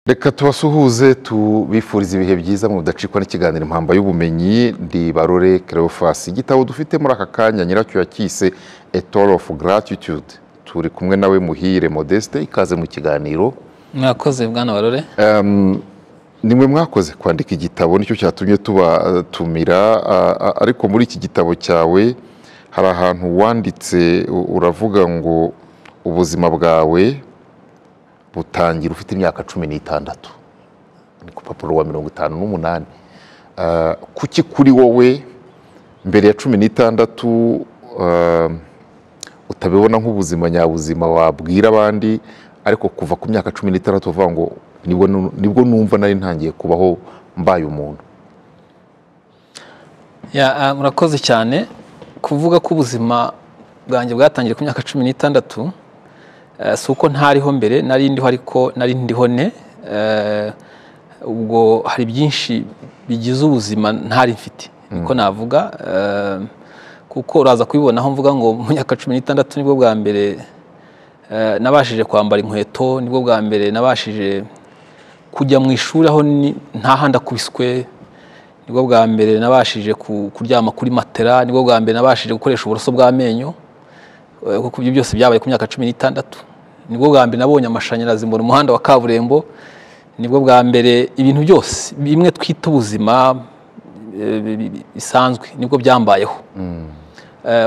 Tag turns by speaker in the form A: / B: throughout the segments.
A: Reka tubasuhuze tubifuriza ibihe byiza mu budacikwa n'ikiganiro impamba y'ubumenyi ndi Barore Cleophas. Igitabo dufite muri aka kanya nyiracyo yakise A Toll of Gratitude. Turi kumwe nawe Muhire Modeste, ikaze mu kiganiro.
B: Mwakoze bwana Barore.
A: Nimwe mwakoze kwandika igitabo, nicyo cyatumye tubatumira, ariko muri iki gitabo cyawe hari ahantu wanditse uravuga ngo ubuzima bwawe butangira ufite imyaka 16, ni ku papuro wa 58. Kuki kuri wowe mbere ya 16 utabibona nk'ubuzima nyabuzima wabwira abandi, ariko kuva ku myaka 16 uvuga ngo nibwo numva nari ntangiye kubaho mbaye umuntu?
B: Murakoze cyane. Kuvuga ko ubuzima bwanjye bwatangiye ku myaka 16 si uko ntariho mbere, nari ndiho, ariko nari ndiho ne. Ubwo hari byinshi bigize ubuzima ntari mfite, niko navuga, kuko uraza kubibona aho mvuga ngo mu myaka 16 nibwo bwa mbere nabashije kwambara inkweto, nibwo bwa mbere nabashije kujya mu ishuri aho ntaha ndakubiswe, nibwo bwa mbere nabashije kuryama kuri matera, nibwo bwa mbere nabashije gukoresha uburoso bw'amenyo, kuko ibyo byose byabaye ku myaka 16. Nibwo bwa mbere nabonye amashanyarazi mu muhanda wa kaburimbo, nibwo bwa mbere ibintu byose bimwe twita ubuzima bisanzwe nibwo byambayeho.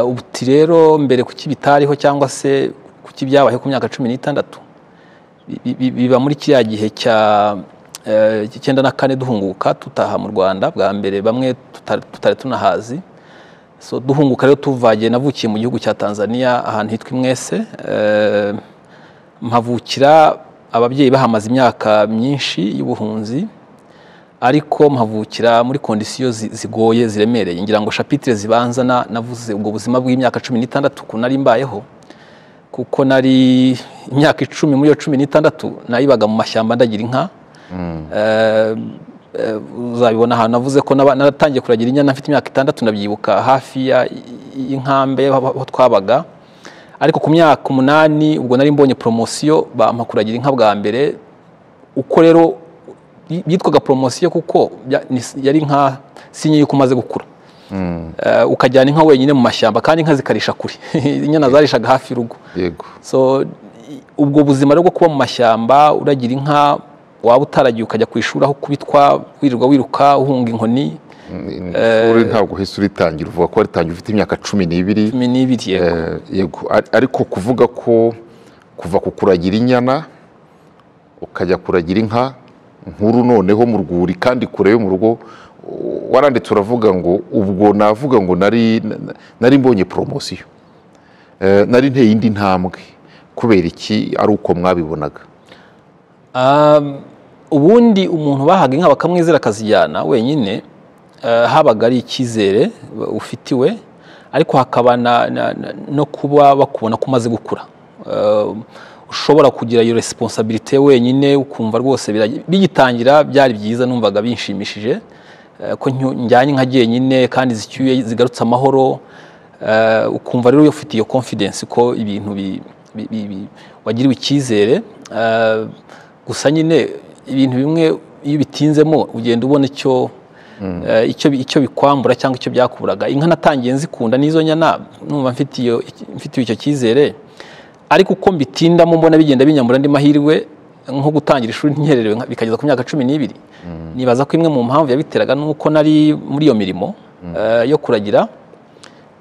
B: Ubuti rero mbere kuki bitariho cyangwa se kuki byabaye ku myaka 16, biba muri kiriya gihe cya 94 duhunguka tutaha mu Rwanda bwa mbere, bamwe tutari tunahazi. So duhunguka rero tuvagiye, navukiye mu gihugu cya Tanzania ahantu hitwa Mwese. Mpavukira ababyeyi bahamaze imyaka myinshi y'ubuhunzi, ariko mpavukira muri kondisiyo zigoye ziremereye. Ngira ngo chapitre zibanza navuze ubwo buzima bw'imyaka 16 ku nari mbayeho, kuko nari imyaka 10 muri yo 16 nayibaga mu mashyamba ndagira inka. Uzabibona ahantu navuze ko naratangiye kuragira inyana mfite imyaka 6, ndabyibuka hafi y'inkambe aho twabaga. Ariko ku myaka 8 ubwo nari mbonye promotion bampa kuragira inka bwa mbere. Uko rero byitwaga promotion kuko yari inka sinye yuko umaze gukura. Ukajyana inka wenyine mu mashyamba, kandi inka zikarisha kuri inyana zarishaga hafi y'urugo.
A: Yego.
B: So ubwo buzima rero bwo kuba mu mashyamba uragira inka, waba utaragiye ukajya ku ishuri aho kubitwa wirirwa wiruka uhunga inkoni.
A: Uri ntabwo hese uritangira, uvuga ko waritangiye ufite imyaka 12. Yego. Ariko kuvuga ko kuva ku kuragira inyana ukajya kuragira inka nkuru noneho mu rwuri kandi kure yo mu rugo, waranditse uravuga ngo ubwo navuga ngo nari mbonye promotion, nari nteye indi ntambwe. Kubera iki? Ari uko mwabibonaga?
B: Ubundi umuntu bahaga inka bakamwizera akazijyana wenyine, habaga ari icyizere ufitiwe, ariko hakaba no kuba bakubona ko umaze gukura. Ushobora kugira iyo responsibility wenyine, ukumva rwose bigitangira byari byiza, numvaga binshimishije ko njyanye inka jyenyine kandi zicyuye zigarutse amahoro. Ukumva rero ufite iyo confidence ko ibintu wagiriwe icyizere. Gusa nyine ibintu bimwe iyo bitinzemo ugenda ubona icyo bikwambura cyangwa icyo byakuburaga. Inka natangiye nzikunda n'izo nyana, numva mfitiye icyo cyizere, ariko uko mbitindamo mbona bigenda binyamura andi mahirwe, nko gutangira ishuri nkererewe bikageza ku myaka 12. Nibaza ko imwe mu mpamvu yabiteraga nuko nari muri iyo mirimo yo kuragira,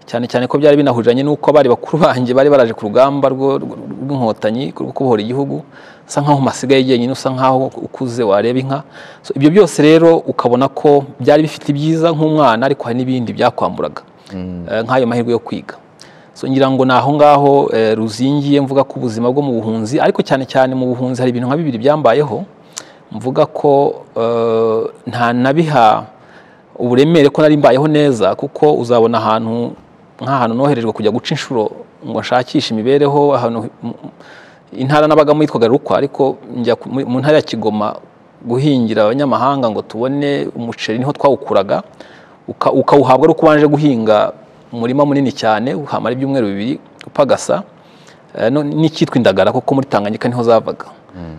B: cyane cyane ko byari binahuriranye nuko bari bakuru banjye bari baraje ku rugamba rw'inkotanyi rwo kubohora igihugu. Usa nkaho masigaye yenyine, usa nkaho ukuze wareba inka. So ibyo byose rero ukabona ko byari bifite ibyiza nk'umwana, ariko hari n'ibindi byakwamburaga, nk'ayo mahirwe yo kwiga. So ngira ngo naho ngaho ruzingiye mvuga ko ubuzima bwo mu buhunzi, ariko cyane cyane mu buhunzi hari ibintu nka 2 byambayeho mvuga ko nta nabiha uburemere ko nari mbayeho neza, kuko uzabona nk'ahantu noherejwe kujya guca inshuro ngo nshakishe imibereho, ahantu intara nabagamo yitwaga Rukwa, ariko njya mu ntara ya Kigoma guhingira abanyamahanga ngo tubone umuceri, niho twawukuraga. Ukawuhabwa ari uko ubanje guhinga umurima munini cyane, uhamara ibyumweru 2 upagasa. N'icyitwa indagara kuko muri Tanganyika niho zavaga.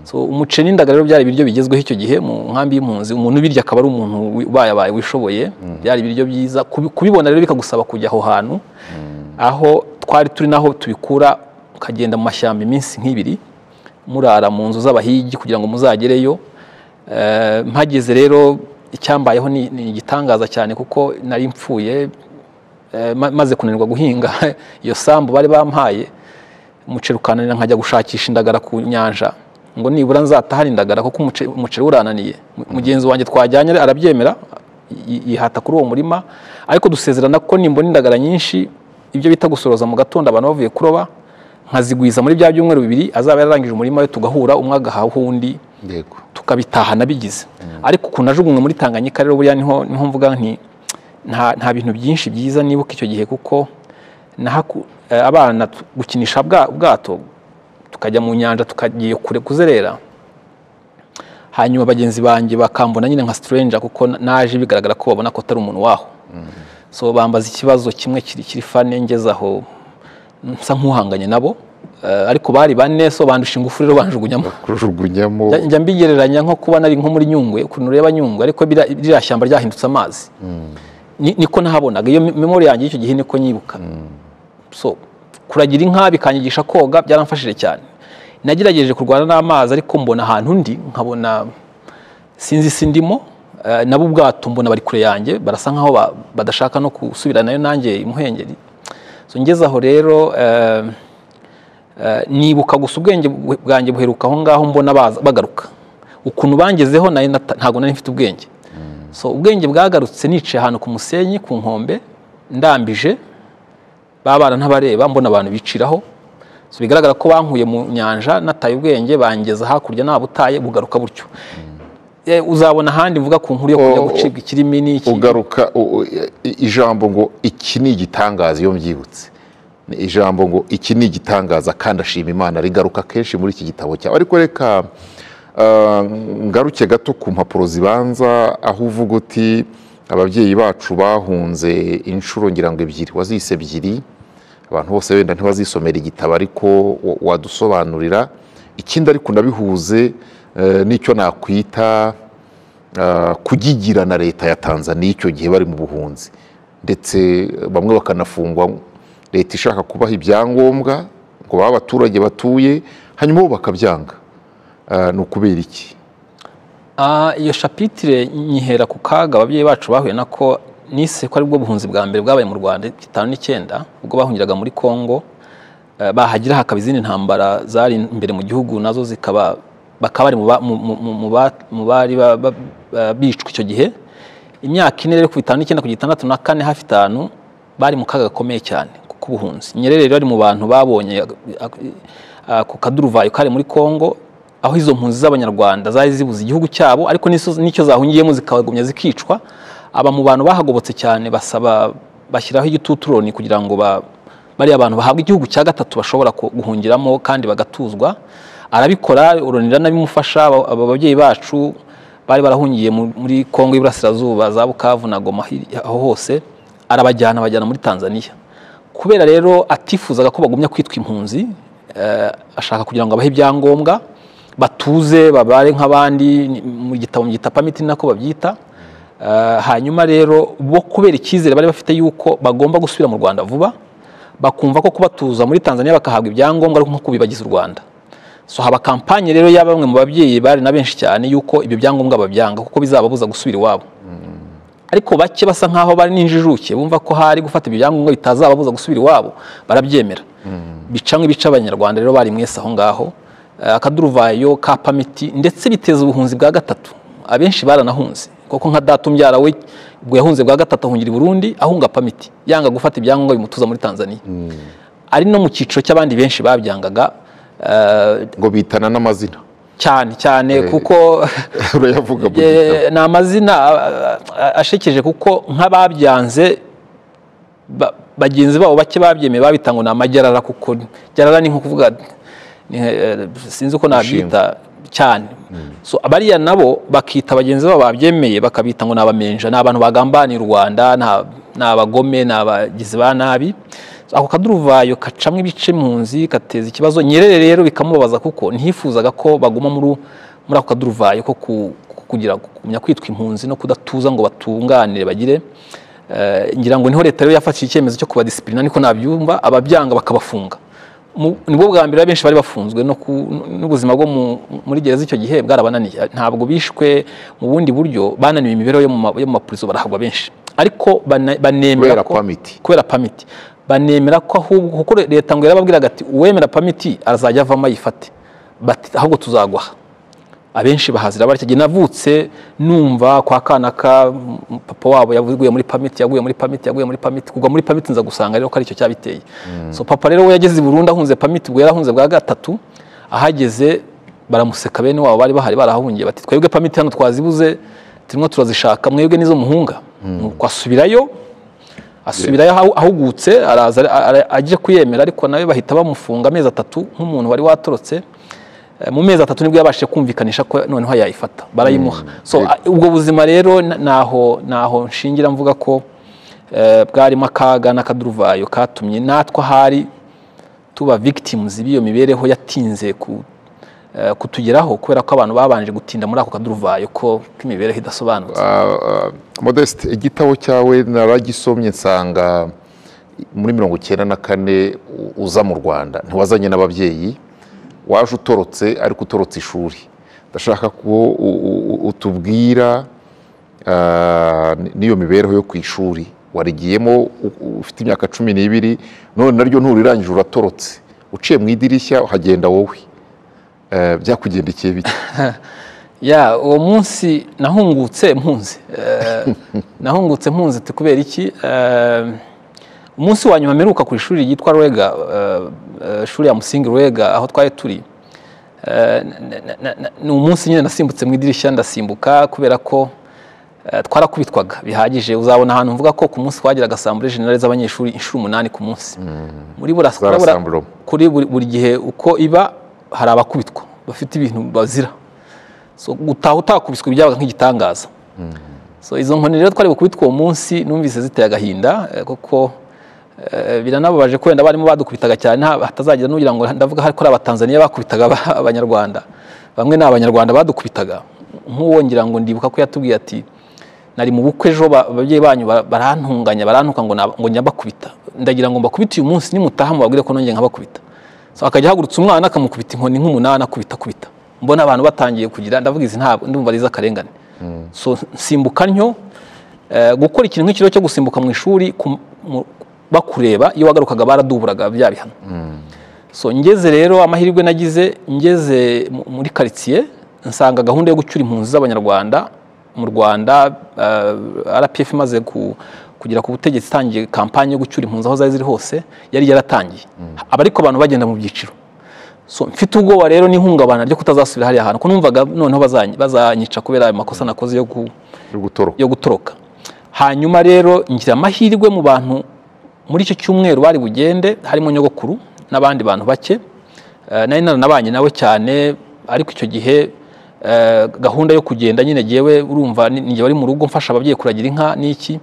B: so umuceri n'indagara rero byari ibiryo bigezweho icyo gihe mu nkambi y'impunzi, umuntu ubirya akaba ari umuntu ubaye wishoboye, byari ibiryo byiza. Kubibona rero bikagusaba kujya aho hantu aho twari turi naho tubikura, ukagenda mu mashyamba iminsi nk'ibiri murara mu nzu z'abahigi kugira ngo muzagereyo. Mpageze rero icyambayeho ni igitangaza cyane, kuko nari mpfuye maze kunanirwa guhinga iyo sambu bari bampaye, umuceri ukananira nkajya gushakisha indagara ku nyanja ngo nibura nzatahana indagara, kuko umuceri urananiye. Mugenzi wanjye twajyanye arabyemera, yihata kuri uwo murima, ariko dusezerana ko nimbona indagara nyinshi, ibyo bita gusoroza mu gatondo abantu bavuye kuroba, nkazigwiza muri bya byumweru 2 azaba yararangije umurima we, tugahura umwe agahaho undi tukabitahana bigize. Ariko kunajugunywe muri Tanganyika rero buriya niho mvuga nti nta bintu byinshi byiza nibuka icyo gihe, kuko abana gukinisha ubwato tukajya mu nyanja tukagiye kure kuzerera, hanyuma bagenzi banjye bakambona nyine nka stranger, kuko naje bigaragara ko babona ko atari umuntu waho. So bambaza ikibazo kimwe kiri fane, ngezaho nsa nk'uhanganye nabo, ariko bari bane, so bandusha ingufu rero banjugunyamo. Njya mbigereranya nko kuba nari nko muri Nyungwe, ukuntu ureba Nyungwe ariko ririya shyamba ryahindutse amazi, niko nahabonaga. Iyo memory yanjye y'icyo gihe niko nyibuka. So kuragira inka bikanyigisha koga byaramfashije cyane. Nagerageje kurwana n'amazi, ariko mbona ahantu ndi nkabona sinzi sindimo, nabo ubwato mbona bari kure yanjye, barasa nkaho badashaka no gusubiranayo nanjye imuhengeri. So ngeze aho rero nibuka gusa ubwenge bwanjye buheruka aho ngaho, mbona bagaruka ukuntu bangezeho, nayo ntago nari mfite ubwenge. So ubwenge bwagarutse nicaye ahantu ku musenyi ku nkombe ndambije, babana ntabareba, mbona abantu biciraho. So bigaragara ko bankuye mu nyanja nataye ubwenge, bangeza hakurya nabutaye, bugaruka butyo. Uzabona ahandi mvuga ku nkuru yo kujya gucibwa ikirimi n'iki.
A: Ugaruka ijambo ngo iki ni igitangaza, iyo mbyibutse ijambo ngo iki ni igitangaza, kandi ashima Imana rigaruka kenshi muri iki gitabo cyawe. Ariko reka ngaruke gato ku mpapuro zibanza, aho uvuga uti ababyeyi bacu bahunze inshuro ngira ngo 2, wazise 2. Abantu bose wenda ntibazisomera igitabo, ariko wadusobanurira ikindi. Ariko ndabihuze n'icyo nakwita kugigira na leta ya Tanzania icyo gihe bari mu buhunzi, ndetse bamwe bakanafungwa, leta ishaka kubaha ibyangombwa ngo baba abaturage batuye, hanyuma bo bakabyanga. Ni ukubera iki?
B: Iyo chapitre nyihera ku kaga ababyeyi bacu bahuye nako, nise ko ari bwo buhunzi bwa mbere bwabaye mu Rwanda 59, ubwo bahungiraga muri Kongo. Bahagira hakaba izindi ntambara zari imbere mu gihugu, nazo bakaba bari mu bari bicwa icyo gihe. Imyaka 4 rero ku 59 ku 64 hafi 5 bari mu kaga gakomeye cyane kuko ubuhunzi. Nyerere rero ari mu bantu babonye ku kaduruvayo kari muri Kongo, aho izo mpunzi z'abanyarwanda zari zibuze igihugu cyabo, ariko nicyo zahungiyemo zikabagumya zikicwa. Aba mu bantu bahagobotse cyane, bashyiraho igituturoni kugira ngo bari abantu bahabwa igihugu cya gatatu bashobora guhungiramo kandi bagatuzwa. Arabikora, uronira nabimufasha. Aba babyeyi bacu bari barahungiye muri Kongo y'Iburasirazuba, za Bukavu na Goma, aho hose arabajyana muri Tanzania. Kubera rero atifuzaga ko bagumya kwitwa impunzi, ashaka kugira ngo abahe ibyangombwa batuze, babare nk'abandi. Mu gitabo Gitapamiti nako babyita. Hanyuma rero bo kubera icyizere bari bafite yuko bagomba gusubira mu Rwanda vuba, bakumva ko kubatuza muri Tanzania bakahabwa ibyangombwa ariko nko kubibagiza u Rwanda. So haba kampanye rero ya bamwe mu babyeyi bari na benshi cyane yuko ibyo byangombwa babyanga kuko bizababuza gusubira iwabo. Ariko bake basa nkaho bari n'injijuke, bumva ko hari gufata ibyo byangombwa bitazababuza gusubira iwabo, barabyemera. Bicamwe bica abanyarwanda rero bari mwese aho ngaho. Akaduruvayo ka pamiti, ndetse biteza ubuhunzi bwa gatatu. Abenshi baranahunze kuko nka data umbyara we ubwo yahunze bwa gatatu ahungira i Burundi, ahunga pamiti, yanga gufata ibyangombwa bimutuza muri Tanzania. Ari no mu cyiciro cy'abandi benshi babyangaga,
A: ngo bitana n'amazina
B: cyane kuko
A: urayavuga
B: na amazina ashekeje, kuko nk'ababyanze bagenzi babo bake babyemeye babitanga na amagerara, kuko gerara ni nko kuvuga sinzi uko nabyita cyane. So abariya nabo bakita bagenzi babo babyemeye bakabita ngo nabamenja, n'abantu bagambaniye u Rwanda, n'abagome, n'abagizi ba nabi. ako kaduruvayo kacamwe ibice impunzi kateza ikibazo. Nyerere rero bikamubabaza kuko ntifuzaga ko baguma muri ako kaduruvayo ko kugira kumenya kwitwa impunzi no kudatuza ngo batunganire bagire. Ngira ngo niho leta rero yafashije icyemezo cyo kubadisipurina, niko nabyumva, ababyanga bakabafunga. Nibwo bwa mbere benshi bari bafunzwe n'ubuzima bwo muri gereza icyo gihe bwarabananiye. Ntabwo bishwe mu bundi buryo, bananiwe imibereho yo mu mapurizo barahagwa benshi, ariko banemera ko kubera pamiti banemera ko ahubwo kuko leta ngo yarababwiraga ati uwemera pamiti azajya avamo ayifate, ahubwo tuzaguha. Abenshi bahazira bari cyane. Navutse numva kwa Kanaka papa wabo yavuye muri pamiti, yaguye muri pamiti kugwa muri pamiti, nza gusanga rero ko ari cyo cyabiteye. So papa rero we yageze i Burundi ahunze pamiti, ubwo yarahunze bwa gatatu, ahageze baramuseka, bene wabo bari bahari barahungiye bati twebwe pamiti hano twazibuze, turimo turazishaka, mwebwe nizo muhunga. Nuko asubirayo ahugutse, araza aje kuyemera, ariko nawe bahita bamufunga amezi 3 nk'umuntu wari watorotse. Mu mezi 3 nibwo yabashije kumvikanisha ko noneho yayifata, barayimuha. So ubwo buzima rero naho nshingira mvuga ko bwarimo akaga n'akaduruvayo katumye natwe ahari tuba victims b'iyo mibereho yatinze kutugeraho, kubera ko abantu babanje gutinda muri ako kaduruvayo ko imibereho idasobanutse.
A: Modeste, igitabo cyawe naragisomye nsanga muri 1994 uza mu Rwanda, ntiwazanye n'ababyeyi, waje utorotse ariko utorotse ishuri. Ndashaka ko utubwira niyo mibereho yo ku ishuri warigiyemo ufite imyaka 12, none naryo nturirangije uratorotse, uciye mu idirishya uhagenda wowe, byakugendekeye bite?
B: Uwo munsi nahungutse mpunzi kubera iki? Umunsi wa nyuma mperuka ku ishuri ryitwa Rwega, shuri ya Musingi Rwega, aho twari turi, ni umunsi nyine nasimbutse mu idirishya, ndasimbuka kubera ko twarakubitwaga bihagije. Uzabona ahantu mvuga ko ku munsi twagiraga assemblée générale z'abanyeshuri inshuro 8 ku munsi. Muri kuri buri gihe uko iba hari abakubitwa bafite ibintu bazira, so gutaha utakubiswe byabaga nk'igitangaza. So izo nkoni rero twari gukubitwa uwo munsi numvise ziteye agahinda, kuko biranababaje ko wenda barimo badukubitaga cyane hatazagira n'ugira ngo ndavuga hari ko abatanzania bakubitaga abanyarwanda, bamwe n'abanyarwanda badukubitaga. Nk'uwo ngira ngo ndibuka ko yatubwiye ati nari mu bukwe ejo, ababyeyi banyu barantuka ngo nyabakubita, ndagira ngo mbakubite uyu munsi, nimutaha mubabwire ko nongeye nkabakubita. So akajya hagurutsa umwana akamukubita inkoni nk'umunani akubita, mbona abantu batangiye kugira, ndavuga izi ntabwo ndumva ari iz'akarengane. So nsimbuka ntyo, gukora ikintu nk'ikiro cyo gusimbuka mu ishuri bakureba, iyo wagarukaga baraduburaga bya bihano. So ngeze rero amahirwe nagize, ngeze muri quartier nsanga gahunda yo gucyura impunzi z'abanyarwanda mu Rwanda, RPF imaze kugira ku butegetsi, itangiye kampanye yo gucyura impunzi aho zari ziri hose, yari yaratangiye. Abariko abantu bagenda mu byiciro. So mfite ubwoba rero n'ihungabana ryo kutazasubira hari ahantu, ko numvaga noneho bazanyica kubera ayo makosa nakoze yo gutoroka. Hanyuma rero ngira amahirwe mu bantu muri icyo cyumweru bari bugende, harimo nyogokuru n'abandi bantu bake, nari naranabanye nawe cyane, ariko icyo gihe gahunda yo kugenda nyine jewe urumva ninjye bari mu rugo mfasha ababyeyi kuragira inka n'iki,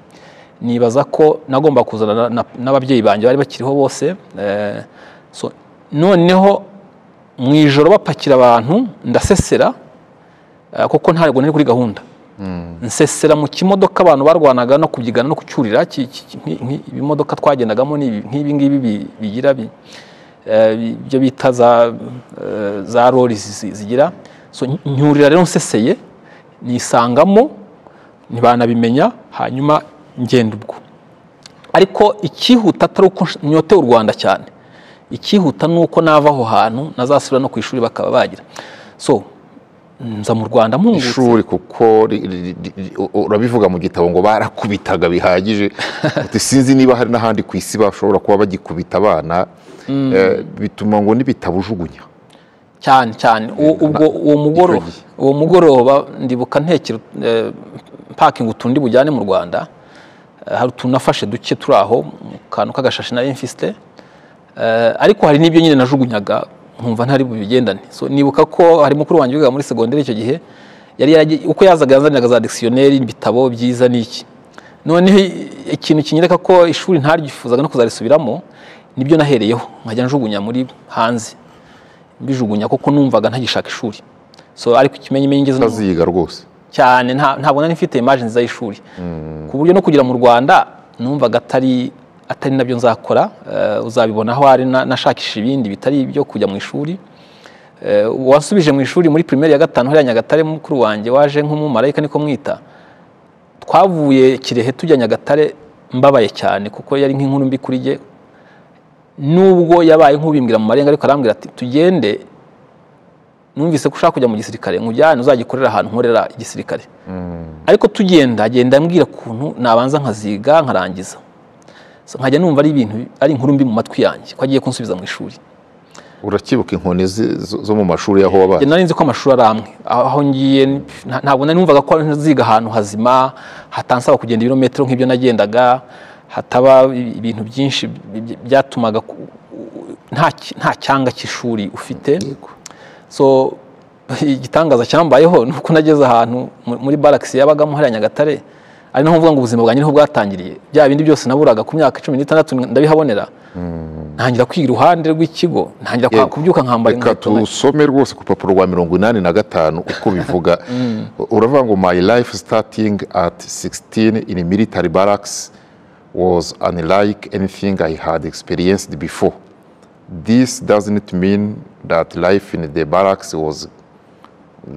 B: nibaza ko nagomba kuzana n'ababyeyi banje bari bakiriho bose. So noneho mu ijoro bapakira abantu, ndasesera kuko ntabwo nari kuri gahunda. Nsesera mu kimodoka abantu barwanaga no kubyigana no kucyurira, ibimodoka twagendagamo nk'ibi ngibi bigira byo bita za lorries zigira. So nyurira rero nseseye, nisangamo ntibanabimenya, hanyuma ngenda ubwo. Ariko ikihuta atari uko nyote u Rwanda cyane, ikihuta nuko nava aho hantu nazasubira no ku ishuri bakaba bagira. So nza mu Rwanda mpungutse
A: ishuri, kuko urabivuga mu gitabo ngo barakubitaga bihagije, uti sinzi niba hari n'ahandi ku isi bashobora kuba bagikubita abana, bituma ngo nibitabujugunya
B: cyane. Ubwo uwo mugoroba ndibuka ntekera parking utundi bujyane mu Rwanda, hari tunafashe duke turi aho mu kantu k'agashashi nari mfiste, ariko hari n'ibyo nyine najugunyaga nkumva ntari bubigendane. So nibuka ko hari mukuru wanjye wiga muri secondaire icyo gihe, yari uko yazaga yanzaniraga za dictionnaire, ibitabo byiza n'iki, noneho ikintu kinyereka ko ishuri ntaryifuzaga no kuzarisubiramo nibyo nahereyeho nkajya njugunya muri hanze mbijugunya kuko numvaga ntagishaka ishuri. So ariko ikimenyimenyi ngeze
A: utaziga rwose
B: cyane ntabwo nari mfite image nziza y'ishuri ku buryo no kugira mu Rwanda numvaga atari nabyo nzakora. Uzabibona aho ari nashakisha ibindi bitari byo kujya mu ishuri. Wasubije mu ishuri muri primaire ya 5 hariya Nyagatare, mukuru wanjye waje nk'umumarayika niko mwita. Twavuye Kirehe tujya Nyagatare mbabaye cyane kuko yari nk'inkuru mbi kuri jye, nubwo yabaye nk'ubimbwira mu marenga, ariko arambwira ati tugende, numvise ko ushaka kujya mu gisirikare nkujyane uzagikorera ahantu nkorera igisirikare. Ariko agenda ambwira kuntu nabanza nkaziga nkarangiza. So nkajya numva ari ibintu ari inkuru mbi mu matwi yanjye ko agiye kunsubiza mu ishuri.
A: Urakibuka inkoni zo mu mashuri yaho wabaye?
B: Nari nzi ko amashuri ari amwe, aho ngiye ntabwo nari numvaga ko nziga ahantu hazima hatansaba kugenda ibirometero nk'ibyo nagendaga, hataba ibintu byinshi byatumaga nta cyanga cy'ishuri ufite. So igitangaza cyambayeho nuko nageze ahantu muri barracks yabagamo hariya Nyagatare, ari naho mvuga ngo ubuzima bwanjye niho bwatangiriye. Bya bindi byose naburaga ku myaka 16 ndabihabonera. Ntangira kwiga iruhande rw'ikigo, ntangira kubyuka nkambara
A: inkweto. Reka tusome rwose ku papuro rwa 85 uko bivuga. Uravuga ngo my life starting at 16 in military barracks was unlike anything I had experienced before. This doesn't mean that life in the barracks was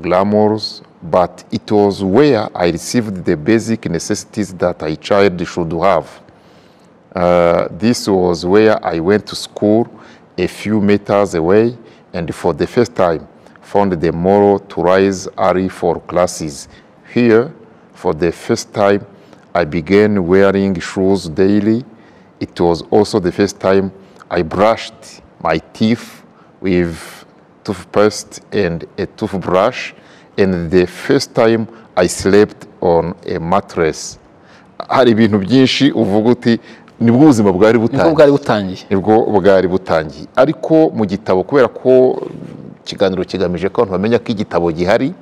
A: glamorous, but it was where I received the basic necessities that a child should have. This was where I went to school a few meters away, and for the first time found the moral to rise early for classes. Here, for the first time, I began wearing shoes daily. It was also the first time I brushed my teeth with toothpaste and a toothbrush, and the first time I slept on a mattress. Hari ibintu byinshi uvuga uti nibwo ubuzima bwari butangiye. Ariko mu gitabo, kubera ko ikiganiro kigamije ko abantu bamenya ko igitabo gihari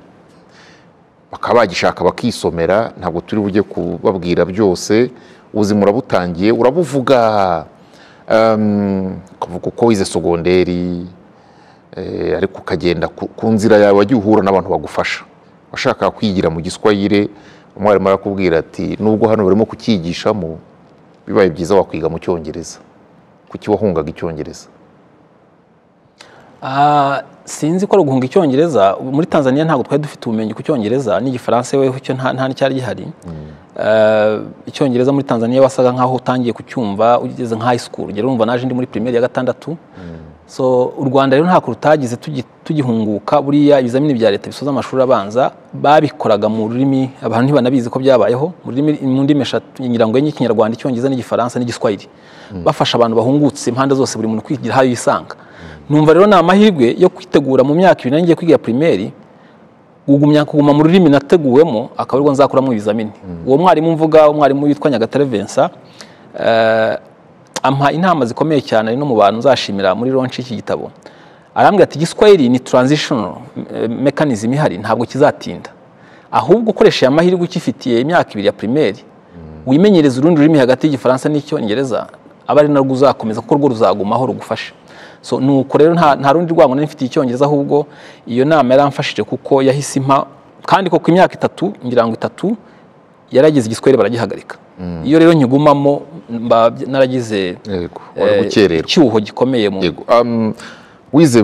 A: bakaba bagishaka bakisomera, ntabwo turi bujye kubabwira byose. Ubuzima urabutangiye, urabuvuga kuvuga uko wize segonderi, ariko ukagenda ku nzira yawe wagiye uhura n'abantu bagufasha. Washaka kwigira mu Giswahili, umwarimu arakubwira ati nubwo hano barimo kukigishamo bibaye byiza wakwiga mu Cyongereza. Kuki wahungaga Icyongereza?
B: Sinzi ko guhunga Icyongereza. Muri Tanzania ntabwo twari dufite ubumenyi ku Cyongereza, n'Igifaransa weho cyo nta cyari gihari. Icyongereza muri Tanzania wasaga nkaho utangiye kucyumva ugeze nka high school. Rero urumva naje ndi muri primaire ya 6. So u Rwanda rero nta kurutagize tugihunguka. Buriya ibizamini bya leta bisoza amashuri abanza babikoraga mu rurimi, abantu ntibanabizi ko byabayeho mu ndimi 3 nyirango y'Ikinyarwanda, Ikinyarwanda, Icyongereza n'Igifaransa n'Igiswahili. Bafasha abantu bahungutse impande zose, buri muntu kwigira hayo yisanga. Numva rero na amahirwe yo kwitegura mu myaka 2 nangiye kwiga primaire, kuguma mu rurimi nateguwemo, akabarwa nzakuramo ibizamini. Uwo mwarimu mvuga, umwarimu witwa Nyagatare Vincent, ampa inama zikomeye cyane no mu bantu nzashimira muri launch y'iki gitabo. Arambwira ati Igiswahili ni transitional mechanism ihari, ntabwo kizatinda. Ahubwo ukoresha amahirwe ukifitiye imyaka 2 ya primaire, wimenyereza urundi rurimi hagati y'Igifaransa n'Icyongereza, aba ari narwo uzakomeza kuko rwo ruzagumaho rugufasha. So nuko rero nta rundi rwango nari mfitiye Icyongereza, ahubwo iyo nama yaramfashije kuko yahise impa, kandi ko ku imyaka 3 ngira ngo 3 yarageze Igiswahili baragihagarika. Iyo rero nyigumamo naragize cyuho gikomeye mu
A: wize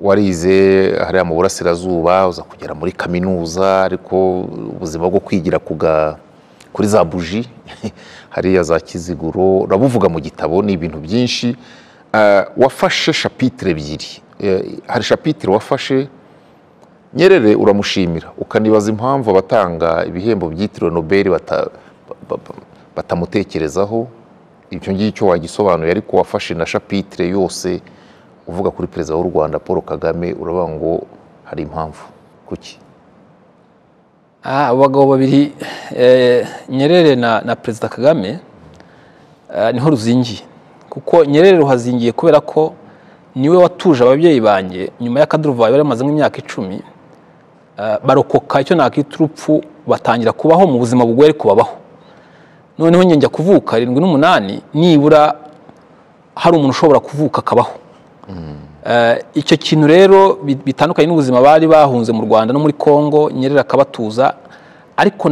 A: warize hariya mu Burasirazuba, uza kugera muri kaminuza, ariko ubuzima bwo kwigira kuri za buji hariya za Kiziguro urabuvuga mu gitabo. Ni ibintu byinshi. Wafashe chapitre 2. Hari chapitre wafashe Nyerere uramushimira, ukanibaza impamvu abatanga ibihembo byitiriwe Nobel batamutekerezaho. Ibyo ngicyo wagisobanuye, ariko wafashe na chapitre yose uvuga kuri perezida w'u Rwanda Paul Kagame, uravuga ngo hari impamvu. Kuki?
B: Abagabo babiri, Nyerere na perezida Kagame, niho ruzingiye. Kuko Nyerere ruhazingiye kubera ko niwe watuje ababyeyi banjye nyuma y'akaduruvayo bari bamaze nk'imyaka 10. barokoka icyo nakita urupfu batangira kubaho mu buzima bugoye kubabaho. Noneho njya kuvuka 78 nibura hari umuntu ushobora kuvuka akabaho. Icyo kintu rero bitandukanye n'ubuzima bari bahunze mu Rwanda no muri Kongo, Nyerere akabatuza, ariko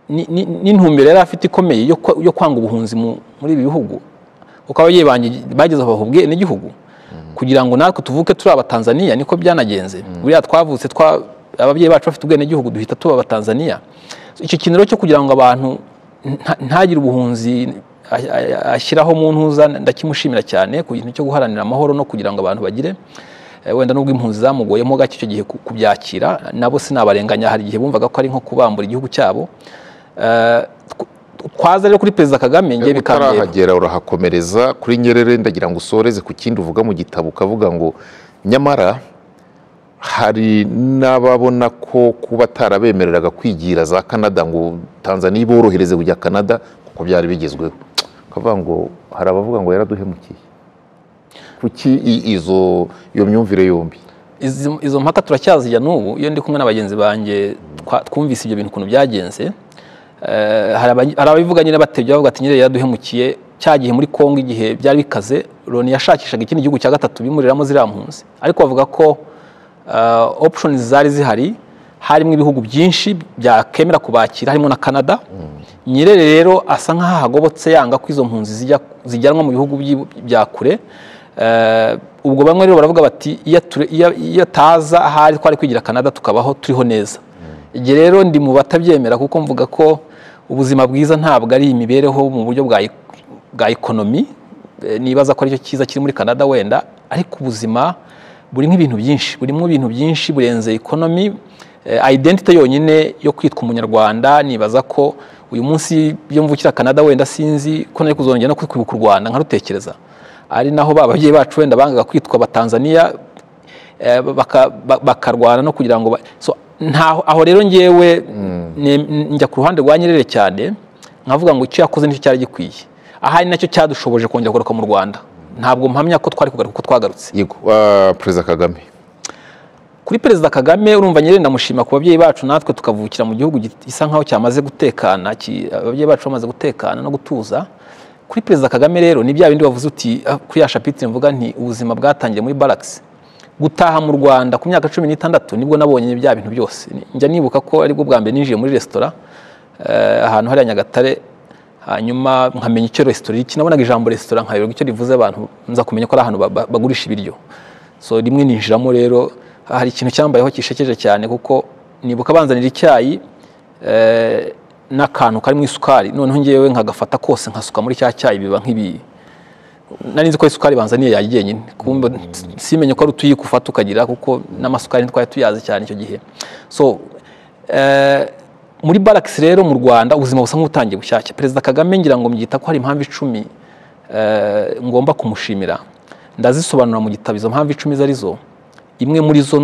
B: n'intumbero yari afite ikomeye yo kwanga ubuhunzi muri ibi bihugu, uko ababyeyi bageze aho bahubwe n'igihugu kugira ngo natwe tuvuke turi Abatanzania. Niko byanagenze, buriya twavutse ababyeyi bacu bafite ubwene gihugu duhita tuba Abatanzania. Icyo kintu rero cyo kugira ngo abantu ntagire ubuhunzi ashyiraho mu ntuza, ndakimushimira cyane ku kintu cyo guharanira amahoro no kugira ngo abantu bagire wenda nubwo impunzi zamugoyemo gake icyo gihe kubyakira, nabo sinabarenganya, hari igihe bumvaga ko ari nko kubambura igihugu cyabo. Twaza rero kuri Perezida Kagame ngiye bikambye
A: utarahagera urahakomereza kuri Nyerere, ndagira ngo usoreze ku kindi uvuga mu gitabo, ukavuga ngo nyamara hari n'ababona ko kuba atarabemereraga kwigira za Canada ngo Tanzania iborohereze kujya Canada kuko byari bigezweho, ukavuga ngo hari abavuga ngo yaraduhemukiye. Kuki iyo myumvire yombi?
B: Izo mpaka turacyazijya n'ubu, iyo ndi kumwe n'abagenzi banjye twumvise ibyo bintu ukuntu byagenze. Hari ababivuga nyine batebye bavuga ati Nyerere yaraduhemukiye. Cyagihe muri Kongo igihe byari bikaze, Loni yashakishaga ikindi gihugu cya gatatu bimuriramo ziriya mpunzi, ariko bavuga ko options zari zihari, harimo ibihugu byinshi byakemera kubakira, harimo na Canada. Nyerere rero asa nk'aho ahagobotse yanga ko izo mpunzi zijyanwa mu bihugu bya kure. Ubwo bamwe rero baravuga bati iyo taza ahari twari kwigira Canada tukabaho turiho neza. Igihe rero ndi mu batabyemera kuko mvuga ko ubuzima bwiza ntabwo ari imibereho mu buryo bwa ekonomi, nibaza ko aricyo cyiza kiri muri Canada wenda, ariko ubuzima burimo ibintu byinshi, burenze ekonomi. Identity yonyine yo kwitwa umunyarwanda, nibaza ko uyu munsi iyo mvukira Canada wenda sinzi ko nari kuzongera no kwibuka u Rwanda nkarutekereza, ari naho bababyeyi bacu wenda bangaga kwitwa Abatanzania bakarwana no kugira ngo aho rero ngewe njya ku ruhande rwa Nyerere cyane, nkavuga ngo icyo yakoze nicyo cyari gikwiye, ahari nacyo cyadushoboje kongera kugaruka mu Rwanda. Ntabwo mpamya ko twari kugaruka uko twagarutse.
A: Yego, Perezida Kagame.
B: Kuri Perezida Kagame urumva Nyerere ndamushima ku babyeyi bacu, natwe tukavukira mu gihugu gisa nkaho cyamaze gutekana, ababyeyi bacu bamaze gutekana no gutuza. Kuri Perezida Kagame rero ni bya bindi wavuze uti kuri ya chapitre mvuga nti ubuzima bwatangiye muri barracks. Gutaha mu Rwanda ku myaka 16 nibwo nabonye bya bintu byose. Njya nibuka ko ari bwo bwa mbere ninjiye muri restaurant ahantu hari Nyagatare, hanyuma nkamenya icyo restaurant iki, nabonaga ijambo restaurant nkayo icyo rivuze, abantu nza kumenya ko ari ahantu bagurisha ibiryo. So rimwe ninjiramo rero hari ikintu cyambayeho kishekeje cyane, kuko nibuka banzanira icyayi n'akantu karimo isukari, noneho ngewe nkagafata kose nkasuka muri cya cyayi, biba nk'ibi nari nzi ko isukari banzaniye yagiye nyine, kumbe simenye ko ari utuyiko ufata ukagira, kuko n'amasukari ntitwaye tuyazi cyane icyo gihe. So muri barracks rero mu Rwanda ubuzima busa nk'ubutangiye bushyashya. Perezida Kagame ngira ngo mbyita ko hari impamvu 10 ngomba kumushimira, ndazisobanura mu gitabo izo mpamvu 10 zarizo. Imwe muri zo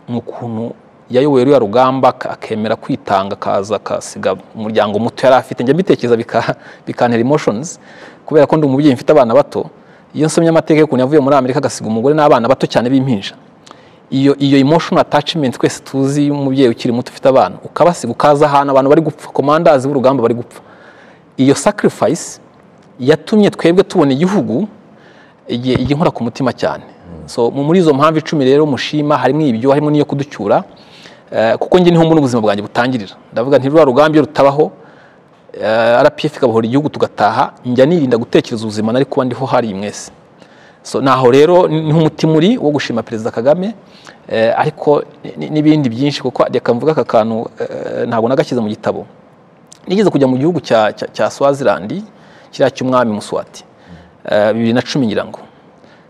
B: nukuntu yayoboye rya rugamba akemera kwitanga, kaza kasiga umuryango muto yari afite. Njye mbitekereza bikantera emotions, kubera ko ndi umubyeyi mfite abana bato. Iyo nsomye amateka y'ukuntu yavuye muri Amerika agasiga umugore n'abana bato cyane b'impinja, iyo emotional attachment twese tuzi umubyeyi ukiri muto ufite abana ukabasiga ukaza ahantu abantu bari gupfa, commanders b'urugamba bari gupfa, iyo sacrifice yatumye twebwe tubona igihugu igihe nkora ku mutima cyane. So muri izo mpamvu 10 rero mushima harimo ibyo, harimo niyo kuducyura, kuko njye niho mbona ubuzima bwanjye butangirira. Ndavuga nti rwa rugamba iyo rutabaho, RPF ikabahora igihugu tugataha, njya nirinda gutekereza ubuzima nari kuba ndiho hari mwese. So naho rero ni umutima uri wo gushima Perezida Kagame, ariko n'ibindi byinshi, kuko reka mvuga aka kantu ntabwo nagashyize mu gitabo. Nigeze kujya mu gihugu cya Swaziland, kiriya cy'umwami Muswati 2010 ngira ngo.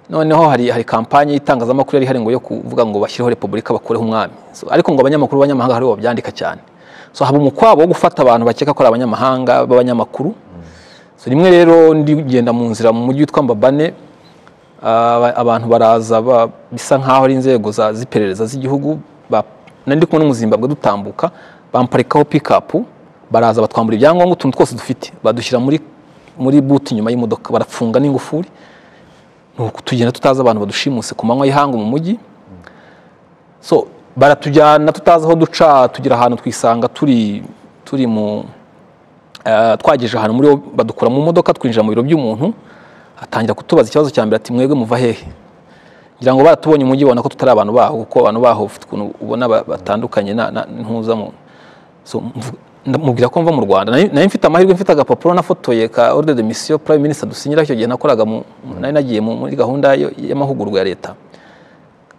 B: Noneho hari kampanye y'itangazamakuru yari hari ngo yo kuvuga ngo bashyireho repubulika bakureho umwami. So ariko ngo abanyamakuru b'abanyamahanga hariho babyandika cyane. So haba umukwabo wo gufata abantu bakeka ko ari abanyamahanga b'abanyamakuru. So rimwe rero ndigenda mu nzira mu mujyi witwa Mbabane, abantu baraza bisa nkaho ari inzego z'iperereza z'igihugu, nandi kumwe mu Zimbabwe dutambuka, bamparikaho pick-up, baraza batwambura ibyangombwa utuntu twose dufite, badushyira muri boot inyuma y'imodoka, barafunga n'ingufuri. Nuko tugenda tutaza abantu badushimuse ku manywa y'ihanga mu mujyi. So baratujyana tutazi aho duca, tugira ahantu twisanga turi mu twageje ahantu muri badukura mu modoka twinjira mu biro by'umuntu, atangira kutubaza ikibazo cya mbere ati mwebwe muva hehe, ngira ngo baratubonye umujyi ubona ko tutari abantu baho, kuko abantu baho ufite ukuntu ubona batandukanye ntuza mu mubwira ko mva mu Rwanda. Nari mfite amahirwe, mfite agapapuro nafotoye ka ordre de mission prime minister dusinyira icyo gihe nakoraga nari nagiye muri gahunda y'amahugurwa ya leta,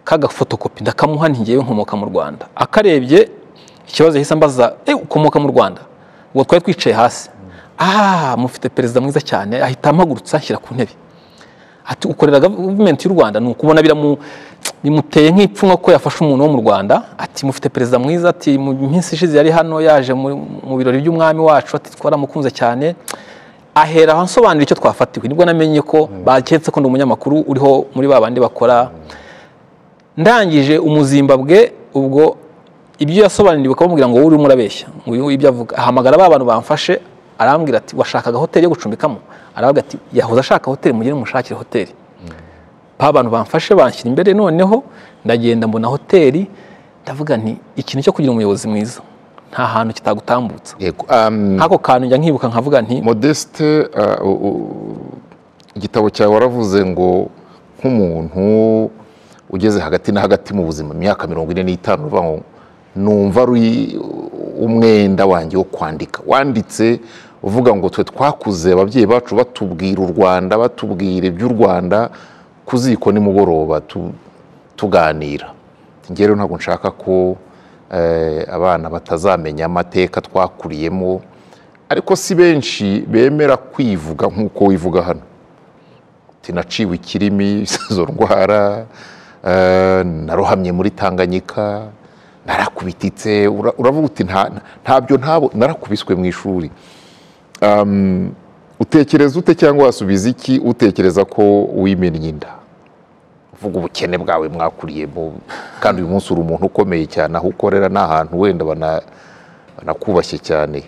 B: kaga fotokopi ndakamuha ntigiyewe nkomoka mu Rwanda. Akarebye ikibazo yahise ambaza ukomoka mu Rwanda, ubwo twari twicaye hasi, mufite perezida mwiza cyane, ahita amagurutsa anshyira ku ntebe ati ukorera government y'u Rwanda, nukubona bimuteye nk'ipfunwe ko yafashe umuntu wo mu Rwanda, ati mufite perezida mwiza, ati mu minsi ishize yari hano yaje mu birori by'umwami wacu, ati twaramukunze cyane. Ahera aho nsobanura icyo twafatiwe, nibwo namenye ko baketse ko ndi umunyamakuru uriho muri babandi bakora. Ndangije umuzimbabwe ubwo ibyo yasobanuriwe bakamubwira ngo wowe uri murabeshya, ngo ibyo avuga. Ahamagara abantu bamfashe, arambwira ati washakaga hoteli yo gucumbikamo, aravuga ati yahoze ashaka hoteli, mugire mushakire hoteli. Abantu bamfashe banshyira imbere, noneho ndagenda mbona hoteli, ndavuga nti ikintu cyo kugira umuyobozi mwiza nta hantu kitagutambutsa. Hako kantu njya nkibuka nkavuga nti
A: Modeste, igitabo cyawe waravuze ngo nk'umuntu ugeze hagati na hagati mu buzima, imyaka 45, uvuga ngo numva ari umwenda wanjye wo kwandika. Wanditse uvuga ngo twe twakuze ababyeyi bacu batubwira u Rwanda, batubwira iby'u Rwanda ku ziko nimugoroba tuganira. Ngero ntabwo nshaka ko abana batazamenya amateka twakuriyemo, ariko si benshi bemera kwivuga nk'uko wivuga hano. Tinaciwe ikirimi, izo ndwara, narohamye muri Tanganyika, narakubititse. Uravuga uti ntabyo narakubiswe mu ishuri. Utekereza ute cyangwa wasubiza iki utekereza ko wimennye inda? Uvuga ubukene bwawe mwakuriyemo, kandi uyu munsi uri umuntu ukomeye cyane, aho ukorera n'ahantu wenda banakubashye cyane.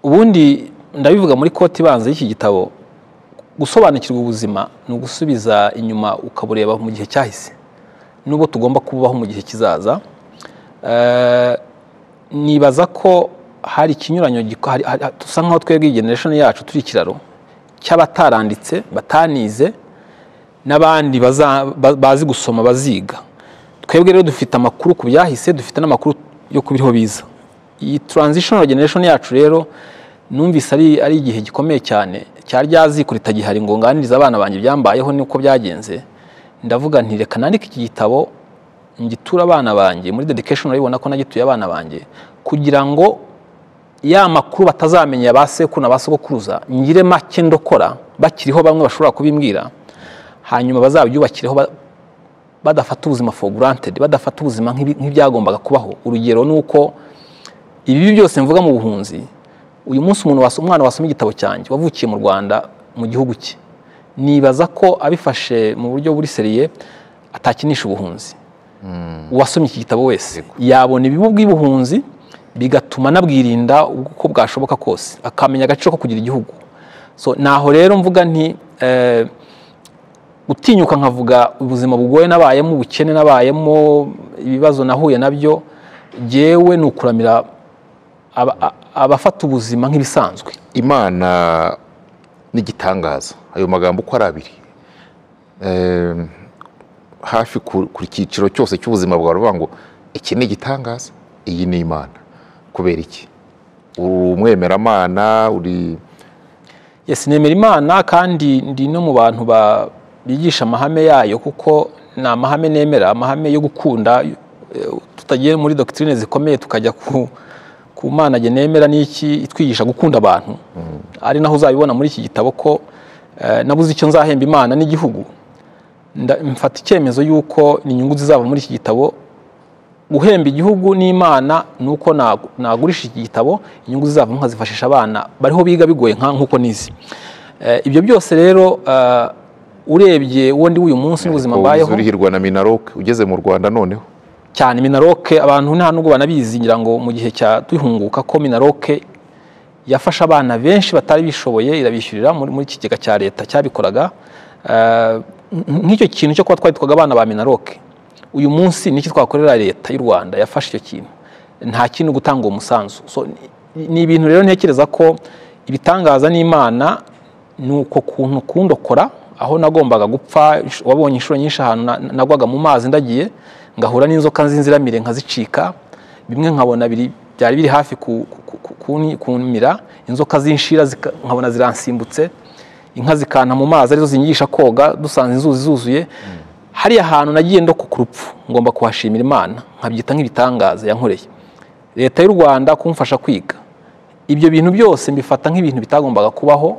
B: Ubundi ndabivuga muri koti ibanza y'iki gitabo, gusobanukirwa ubuzima ni ugusubiza inyuma ukabureba mu gihe cyahise n'ubwo tugomba kubaho mu gihe kizaza. Nibaza ko hari ikinyuranyo dusa nkaho twebwe generation yacu turi ikiraro cy'abataranditse, batanize, n'abandi bazi gusoma baziga. Twebwe rero dufite amakuru ku byahise, dufite n'amakuru yo kubiriho biza. Iyi transitional generation yacu rero numvise ari igihe gikomeye cyane, cyari ryaziko ritagihari ngo nganiriza abana banjye byambayeho nuko byagenze. Ndavuga nti reka nandike iki gitabo ngitura abana banjye, muri dedication urabibona ko nagituye abana banjye, kugira ngo ya makuru batazamenya basekuna basogokuruza ngire make ndokora bakiriho, bamwe bashobora kubimbwira, hanyuma bazabyubakireho badafata ubuzima for granted, badafata ubuzima nk'ibyagombaga kubaho. Urugero nuko ibi byose mvuga mu buhunzi, uyu munsi umwana wasoma igitabo cyanjye wavukiye mu Rwanda mu gihugu cye, nibaza ko abifashe mu buryo buri seriye atakinisha ubuhunzi. Uwasomye iki gitabo wese yabona ibibu bw'ubuhunzi, bigatuma nabwirinda uko bwashoboka kose, akamenya agaciro ko kugira igihugu. So naho rero mvuga nti utinyuka nkavuga ubuzima bugoye nabayemo, ubukene nabayemo, ibibazo nahuye nabyo, jewe nukuramira abafata ubuzima nk'ibisanzwe.
A: Imana n'igitangaza, ayo magambo uko ari abiri, hafi ku cyiciro cyose cy'ubuzima bwawe uvuga ngo iki ni igitangaza, iyi ni Imana. Kubera iki? Umwemeramana uri?
B: Yes, nemera Imana, kandi ndi no mu bantu bigisha amahame yayo, kuko ni amahame nemera, amahame yo gukunda. Tutagiye muri doctrine zikomeye tukajya ku Mana nemera n'iki itwigisha gukunda abantu. Ari naho uzabibona muri iki gitabo ko nabuze icyo nzahemba Imana n'igihugu. Mfata icyemezo yuko ni inyungu zizava muri iki gitabo. Guhemba igihugu n'Imana nuko nagurisha iki gitabo, inyungu zizava nkazifashisha abana bariho biga bigoye nkuko nizi. Ibyo byose rero urebye wondi uyu munsi n'ubuzima mbayeho.
A: Urihirwa na Minaroke ugeze mu Rwanda noneho
B: cyane. Minaroke abantu nta nubwo banabizi, ngira ngo mu gihe cya duhunguka ko Minaroke yafasha abana benshi batari bishoboye, irabishyurira muri kigega cya leta cyabikoraga. nk'icyo kintu cyo kuba twitwaga abana ba Minaroke uyu munsi niki twakorera leta y'u Rwanda yafashe icyo kintu nta kintu gutanga uwo musanzu. So ni ibintu rero ntekereza ko ibitangaza n'Imana nuko kuntu kundokora aho nagombaga gupfa. Wabonye inshuro nyinshi ahantu nagwaga mu mazi ndagiye ngahura n'inzoka nzinziramire nkazicika, bimwe nkabona byari biri hafi kunmira, inzoka zinshira nkabona ziransimbutse, inka zikanta mu mazi arizo zinyigisha koga dusanze inzuzi zuzuye. Hariya hantu nagiye ndo ku rupfu ngomba kuhashimira Imana nkabyita nk'ibitangaza yankoreye. Leta y'u Rwanda kumfasha kwiga ibyo bintu byose mbifata nk'ibintu bitagombaga kubaho,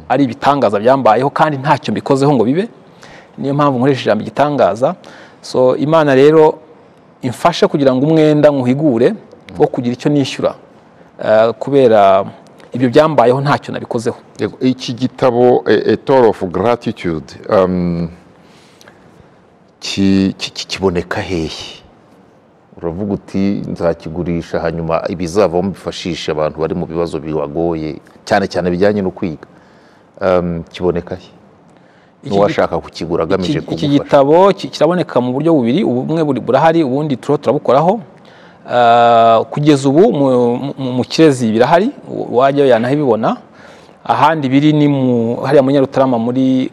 B: ari ibitangaza byambayeho kandi ntacyo mbikozeho ngo bibe. Niyo mpamvu nkoresha ijambo igitangaza. So Imana rero imfashe kugira ngo umwenda nkuhigure wo kugira icyo nishyura kubera ibyo byambayeho ntacyo nabikozeho.
A: Iki gitabo A Tour of Gratitude kiboneka hehe? Uravuga uti nzakigurisha hanyuma ibizavamo bifashisha abantu bari mu bibazo bibagoye cyane cyane bijyanye no kwiga. Kiboneka he? N'uwashaka kukigura agamije kugufasha? Iki gitabo kiraboneka mu buryo bubiri, ubumwe burahari ubundi turabukoraho. Kugeza ubu mu Kirezi birahari, wajya yanahibibona. Ahandi biri ni hariya mu Nyarutarama muri